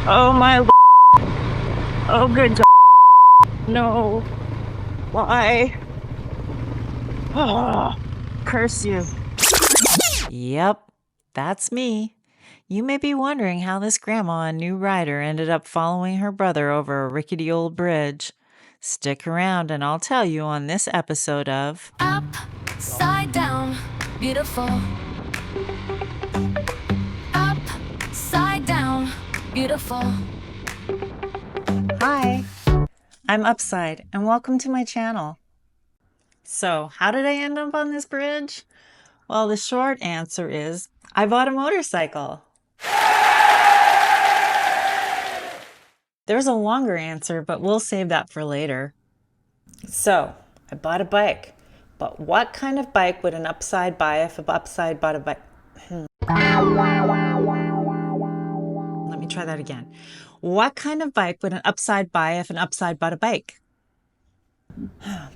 Oh my. Oh good God. No. Why? Oh, curse you. Yep, that's me. You may be wondering how this grandma and new rider ended up following her brother over a rickety old bridge. Stick around and I'll tell you on this episode of Upside down, beautiful. Upside down, beautiful. Hi, I'm Upside and welcome to my channel. So, how did I end up on this bridge? Well, the short answer is I bought a motorcycle. There's a longer answer, but we'll save that for later. So, I bought a bike. But what kind of bike would an upside buy if an upside bought a bike? Let me try that again. What kind of bike would an upside buy if an upside bought a bike?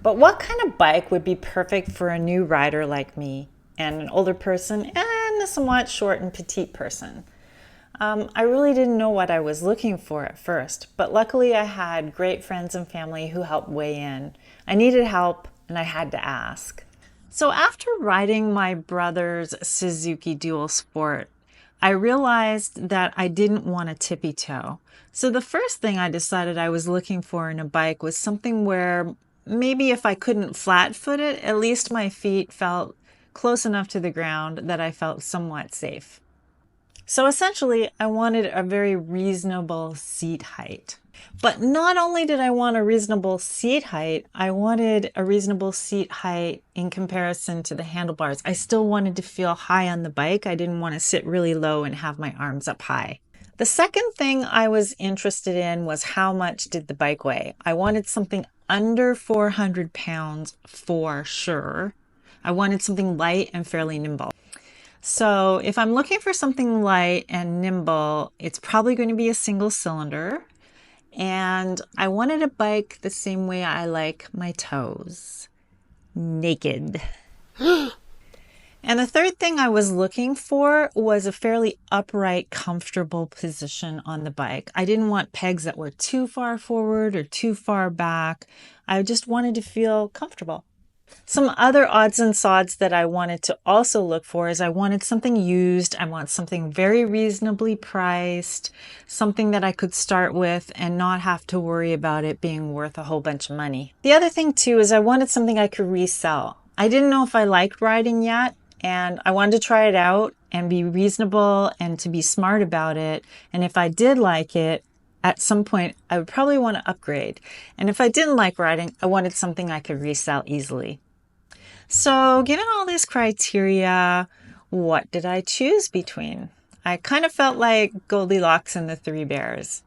But what kind of bike would be perfect for a new rider like me and an older person and a somewhat short and petite person? I really didn't know what I was looking for at first, but luckily I had great friends and family who helped weigh in. I needed help and I had to ask. So after riding my brother's Suzuki Dual Sport, I realized that I didn't want a tippy toe. So the first thing I decided I was looking for in a bike was something where maybe if I couldn't flat foot it, at least my feet felt close enough to the ground that I felt somewhat safe. So essentially, I wanted a very reasonable seat height. But not only did I want a reasonable seat height, I wanted a reasonable seat height in comparison to the handlebars. I still wanted to feel high on the bike. I didn't want to sit really low and have my arms up high. The second thing I was interested in was how much did the bike weigh. I wanted something under 400 pounds for sure. I wanted something light and fairly nimble. So if I'm looking for something light and nimble, it's probably going to be a single cylinder. And I wanted a bike the same way I like my toes, naked. And the third thing I was looking for was a fairly upright, comfortable position on the bike. I didn't want pegs that were too far forward or too far back. I just wanted to feel comfortable. Some other odds and sods that I wanted to also look for is I wanted something used. I want something very reasonably priced, something that I could start with and not have to worry about it being worth a whole bunch of money. The other thing too is I wanted something I could resell. I didn't know if I liked riding yet, and I wanted to try it out and be reasonable and to be smart about it. And if I did like it, at some point, I would probably want to upgrade. And if I didn't like riding, I wanted something I could resell easily. So given all this criteria, what did I choose between? I kind of felt like Goldilocks and the Three Bears.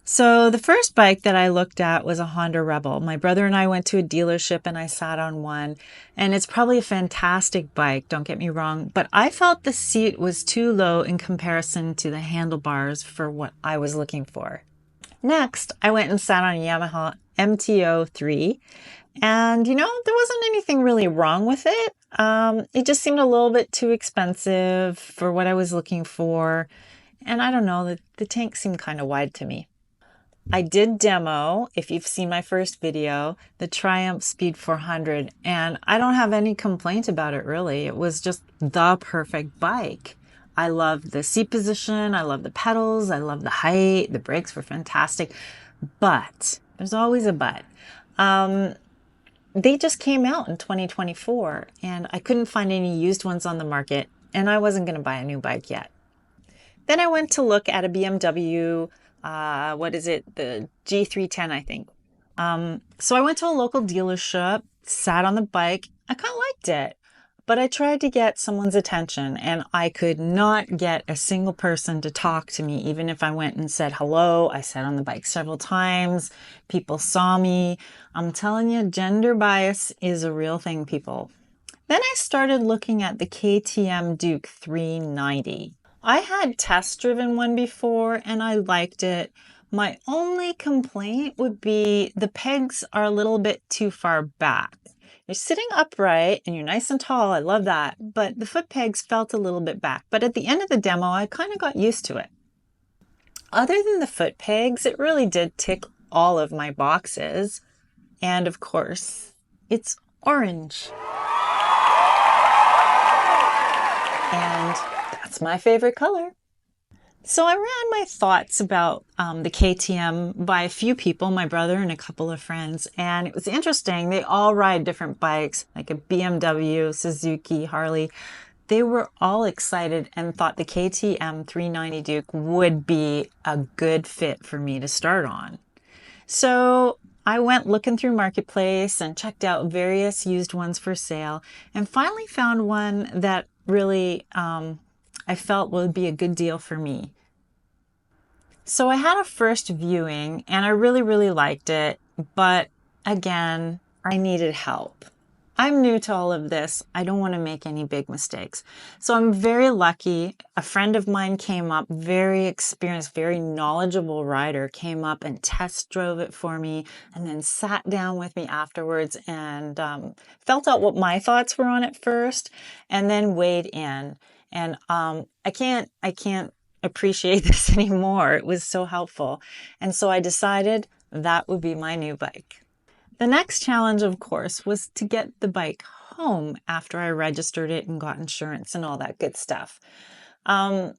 So the first bike that I looked at was a Honda Rebel. My brother and I went to a dealership and I sat on one, and it's probably a fantastic bike, don't get me wrong, but I felt the seat was too low in comparison to the handlebars for what I was looking for. Next, I went and sat on a Yamaha MT03, and there wasn't anything really wrong with it. It just seemed a little bit too expensive for what I was looking for, and I don't know, the tank seemed kind of wide to me. I did demo, if you've seen my first video, the Triumph Speed 400, and I don't have any complaint about it really. It was just the perfect bike. I loved the seat position, I loved the pedals, I loved the height, the brakes were fantastic, but there's always a but. They just came out in 2024 and I couldn't find any used ones on the market, and I wasn't going to buy a new bike yet. Then I went to look at a BMW the G310, I think. So I went to a local dealership, sat on the bike. I kind of liked it, but I tried to get someone's attention and I could not get a single person to talk to me. Even if I went and said hello, I sat on the bike several times. People saw me. I'm telling you, gender bias is a real thing, people. Then I started looking at the KTM Duke 390. I had test driven one before and I liked it. My only complaint would be the pegs are a little bit too far back. You're sitting upright and you're nice and tall. I love that. But the foot pegs felt a little bit back. But at the end of the demo, I kind of got used to it. Other than the foot pegs, it really did tick all of my boxes. And of course, it's orange. And that's my favorite color. So I ran my thoughts about the KTM by a few people, my brother and a couple of friends. And it was interesting. They all ride different bikes, like a BMW, Suzuki, Harley. They were all excited and thought the KTM 390 Duke would be a good fit for me to start on. So I went looking through Marketplace and checked out various used ones for sale and finally found one that really I felt would be a good deal for me. So I had a first viewing and I really liked it, but again, I needed help. I'm new to all of this. I don't want to make any big mistakes. So I'm very lucky. A friend of mine came up, very experienced, very knowledgeable rider, came up and test drove it for me and then sat down with me afterwards and felt out what my thoughts were on it first and then weighed in. And I can't appreciate this anymore. It was so helpful. And so I decided that would be my new bike. The next challenge, of course, was to get the bike home after I registered it and got insurance and all that good stuff. The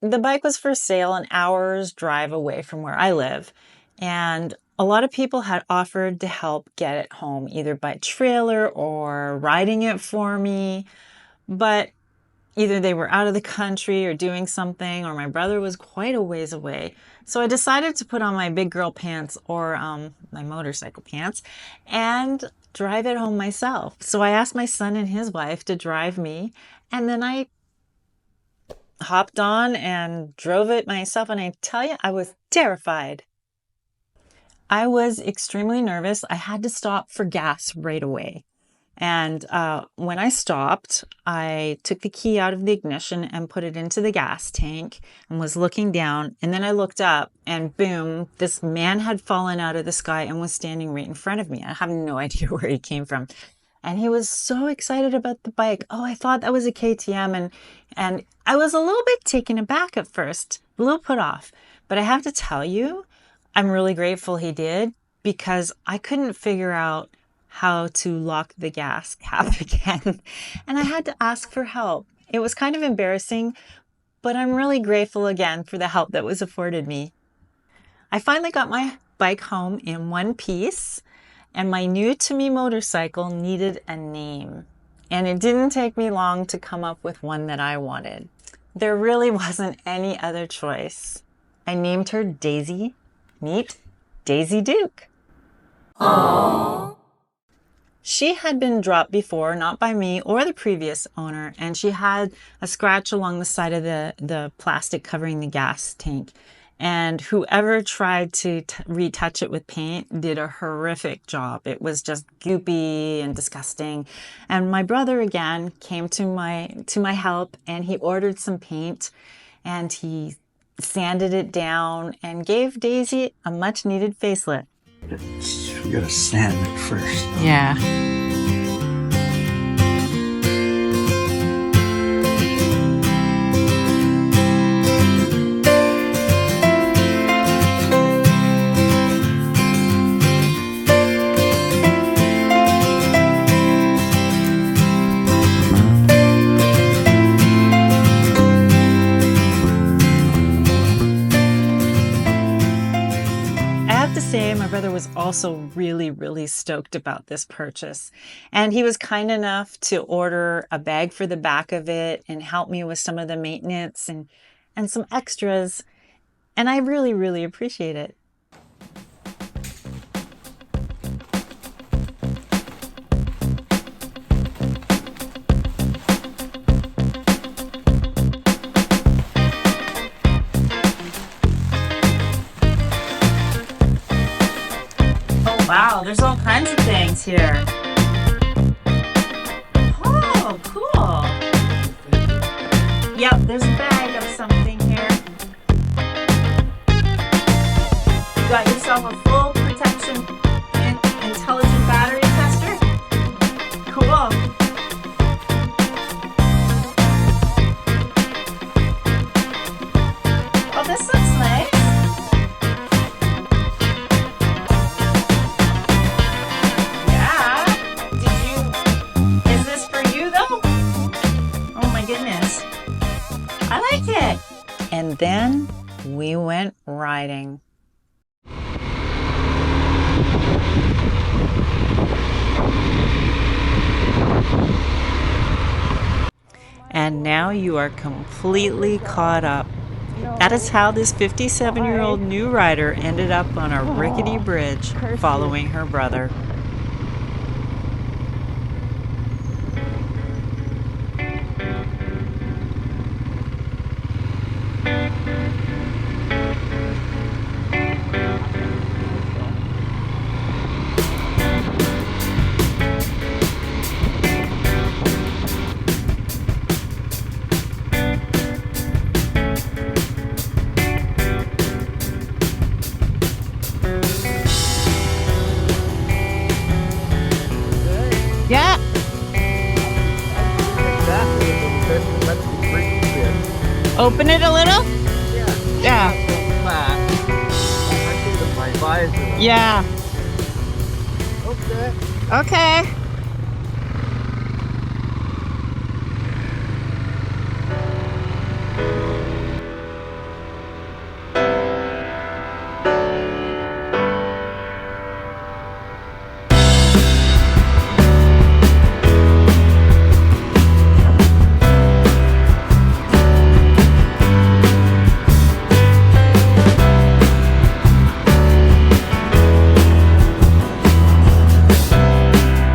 bike was for sale an hour's drive away from where I live. And a lot of people had offered to help get it home, either by trailer or riding it for me. But either they were out of the country or doing something, or my brother was quite a ways away. So I decided to put on my big girl pants or my motorcycle pants and drive it home myself. So I asked my son and his wife to drive me, and then I hopped on and drove it myself. And I tell you, I was terrified. I was extremely nervous. I had to stop for gas right away. And when I stopped, I took the key out of the ignition and put it into the gas tank and was looking down. And then I looked up and boom, this man had fallen out of the sky and was standing right in front of me. I have no idea where he came from. And he was so excited about the bike. Oh, I thought that was a KTM. And I was a little bit taken aback at first, a little put off. But I have to tell you, I'm really grateful he did because I couldn't figure out how to lock the gas cap again. And I had to ask for help. It was kind of embarrassing, but I'm really grateful again for the help that was afforded me. I finally got my bike home in one piece, and my new to me motorcycle needed a name. And it didn't take me long to come up with one that I wanted. There really wasn't any other choice. I named her Daisy. Meet Daisy Duke. Aww. She had been dropped before, not by me or the previous owner, and she had a scratch along the side of the plastic covering the gas tank. And whoever tried to retouch it with paint did a horrific job. It was just goopy and disgusting. And my brother again came to my help, and he ordered some paint and he sanded it down and gave Daisy a much needed facelift. We gotta sand it first. Yeah. My brother was also really stoked about this purchase, and he was kind enough to order a bag for the back of it and help me with some of the maintenance and some extras, and I really appreciate it. Wow, there's all kinds of things here. Oh, cool. Yep, there's a bag of something here. You got yourself a full protection and intelligent battery tester. Cool. Oh, this looks nice. And then we went riding. And now you are completely caught up. That is how this 57-year-old new rider ended up on a rickety bridge following her brother. Yeah. Open it a little? Yeah. Yeah. Okay.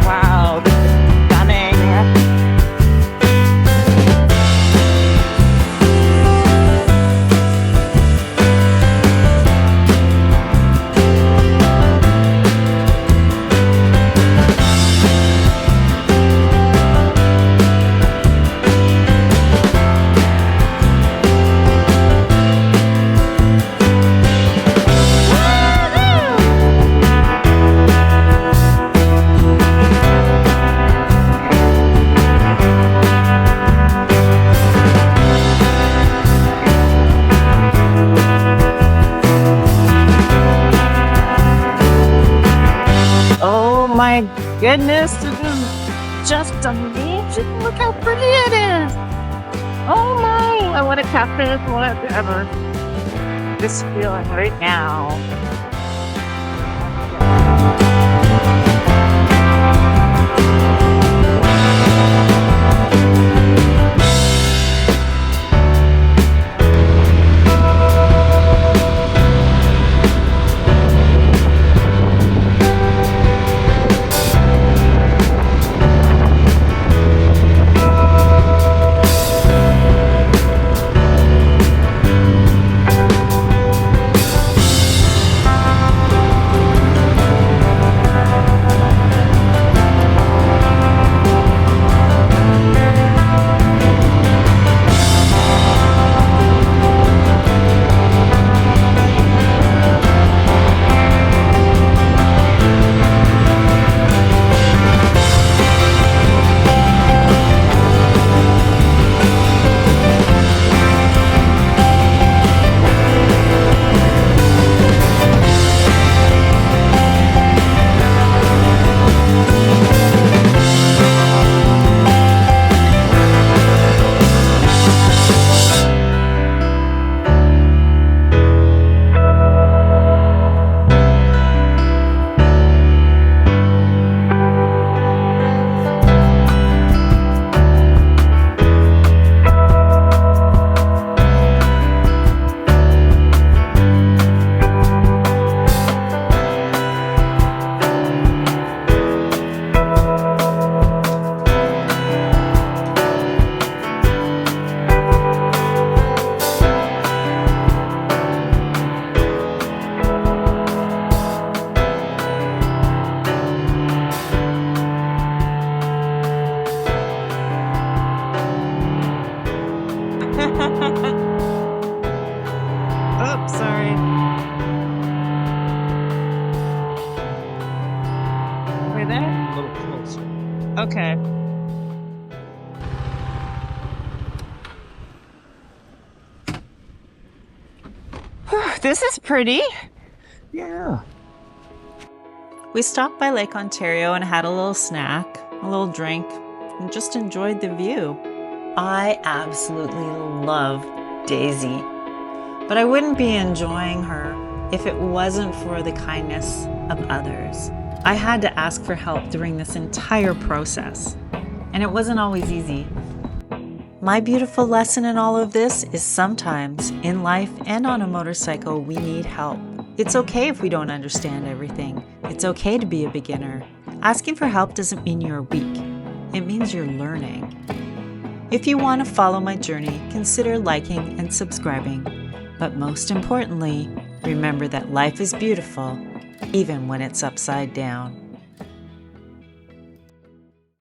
Wow, this is stunning. Oh my goodness, this is just amazing. Look how pretty it is. Oh my, I want to capture this whatever. This feeling right now. Oh, sorry. Are we there? A little closer. Okay. This is pretty. Yeah. We stopped by Lake Ontario and had a little snack, a little drink, and just enjoyed the view. I absolutely love Daisy. But I wouldn't be enjoying her if it wasn't for the kindness of others. I had to ask for help during this entire process, and it wasn't always easy. My beautiful lesson in all of this is sometimes in life and on a motorcycle, we need help. It's okay if we don't understand everything. It's okay to be a beginner. Asking for help doesn't mean you're weak. It means you're learning. If you want to follow my journey, consider liking and subscribing. But most importantly, remember that life is beautiful, even when it's upside down.